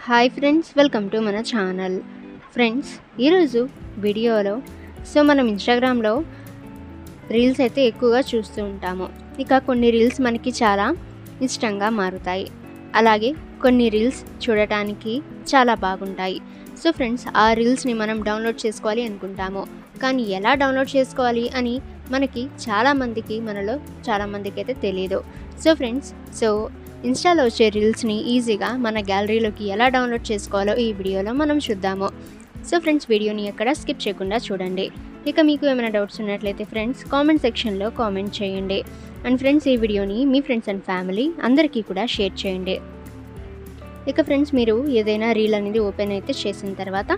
Hi friends, welcome to మన channel. Friends, ఈరోజు వీడియోలో మనం ఇన్స్టాగ్రామ్లో రీల్స్ అయితే ఎక్కువగా చూస్తూ ఉంటాము. ఇక కొన్ని రీల్స్ మనకి చాలా ఇష్టంగా మారుతాయి, అలాగే కొన్ని రీల్స్ చూడటానికి చాలా బాగుంటాయి. ఫ్రెండ్స్, ఆ రీల్స్ని మనం డౌన్లోడ్ చేసుకోవాలి అనుకుంటాము, కానీ ఎలా డౌన్లోడ్ చేసుకోవాలి అని మనకి మనలో చాలామందికి అయితే తెలియదు. ఫ్రెండ్స్, ఇన్స్టాలో వచ్చే రీల్స్ని ఈజీగా మన గ్యాలరీలోకి ఎలా డౌన్లోడ్ చేసుకోవాలో ఈ వీడియోలో మనం చూద్దాము. ఫ్రెండ్స్, వీడియోని ఎక్కడ స్కిప్ చేయకుండా చూడండి. ఇక మీకు ఏమైనా డౌట్స్ ఉన్నట్లయితే ఫ్రెండ్స్ కామెంట్ సెక్షన్లో కామెంట్ చేయండి. అండ్ ఫ్రెండ్స్, ఈ వీడియోని మీ ఫ్రెండ్స్ అండ్ ఫ్యామిలీ అందరికీ కూడా షేర్ చేయండి. ఇక ఫ్రెండ్స్, మీరు ఏదైనా రీల్ అనేది ఓపెన్ అయితే చేసిన తర్వాత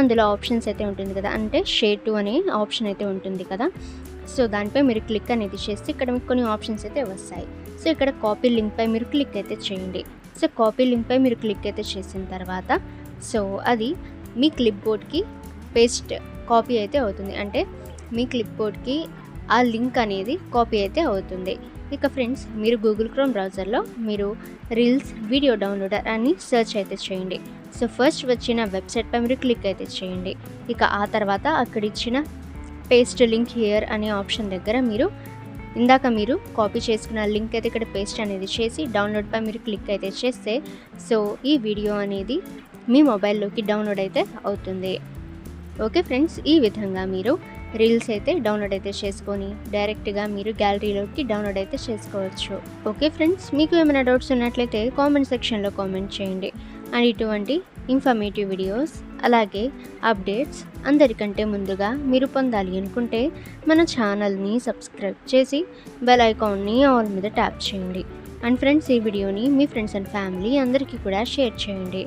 అందులో ఆప్షన్స్ అయితే ఉంటుంది కదా, అంటే షేర్ టు అనే ఆప్షన్ అయితే ఉంటుంది కదా. దానిపై మీరు క్లిక్ అనేది చేస్తే ఇక్కడ మీకు కొన్ని ఆప్షన్స్ అయితే వస్తాయి. ఇక్కడ కాపీ లింక్పై మీరు క్లిక్ అయితే చేయండి. కాపీ లింక్పై మీరు క్లిక్ అయితే చేసిన తర్వాత అది మీ క్లిప్ బోర్డ్కి పేస్ట్ కాపీ అయితే అవుతుంది, అంటే మీ క్లిప్ బోర్డ్కి ఆ లింక్ అనేది కాపీ అయితే అవుతుంది. ఇక ఫ్రెండ్స్, మీరు గూగుల్ క్రోమ్ బ్రౌజర్లో మీరు రీల్స్ వీడియో డౌన్లోడర్ అని సెర్చ్ అయితే చేయండి. ఫస్ట్ వచ్చిన వెబ్సైట్పై మీరు క్లిక్ అయితే చేయండి. ఇక ఆ తర్వాత అక్కడ ఇచ్చిన పేస్ట్ లింక్ హియర్ అనే ఆప్షన్ దగ్గర ఇందాక మీరు కాపీ చేసుకున్న లింక్ అయితే ఇక్కడ పేస్ట్ అనేది చేసి డౌన్లోడ్పై మీరు క్లిక్ అయితే చేస్తే ఈ వీడియో అనేది మీ మొబైల్లోకి డౌన్లోడ్ అయితే అవుతుంది. ఓకే ఫ్రెండ్స్, ఈ విధంగా మీరు రీల్స్ అయితే డౌన్లోడ్ అయితే చేసుకొని డైరెక్ట్గా మీరు గ్యాలరీలోకి డౌన్లోడ్ అయితే చేసుకోవచ్చు. ఓకే ఫ్రెండ్స్, మీకు ఏమైనా డౌట్స్ ఉన్నట్లయితే కామెంట్ సెక్షన్లో కామెంట్ చేయండి. అండ్ ఇటువంటి ఇన్ఫర్మేటివ్ వీడియోస్ అలాగే అప్డేట్స్ అందరికంటే ముందుగా మీరు పొందాలి అనుకుంటే మన ఛానల్ని సబ్స్క్రైబ్ చేసి బెల్ ఐకాన్ని ఆల్ మీద ట్యాప్ చేయండి. అండ్ ఫ్రెండ్స్, ఈ వీడియోని మీ ఫ్రెండ్స్ అండ్ ఫ్యామిలీ అందరికీ కూడా షేర్ చేయండి.